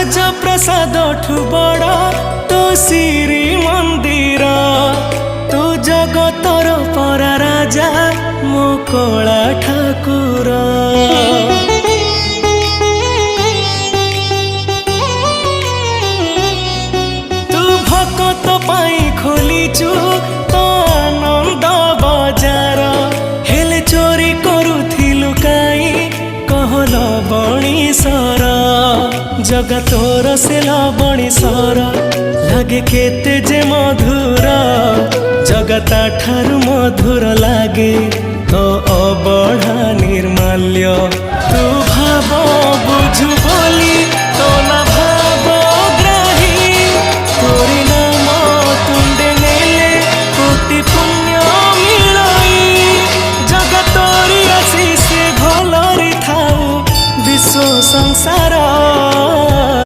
ରାଜପ୍ରସାଦ ଠୁ ବଡ଼ ତୋ ଶ୍ରୀ ମନ୍ଦିର। ତୁ ଜଗତର ପରା ରାଜା ମୋ କଳା ଠାକୁର। ତୁ ଭକତ ପାଇଁ ଖୋଲିଛୁ ତ ଆନନ୍ଦ ବଜାର। ହେଲେ ଚୋରି କରୁଥିଲୁ କାଇଁ କହଲ ବଣିସର। जगा तोर से लवणीश्वर लागे केते जे मधुर। जगता ठारु मधुर लागे तो अबढ़ा निर्माल्य। तू भाव बुझु बोली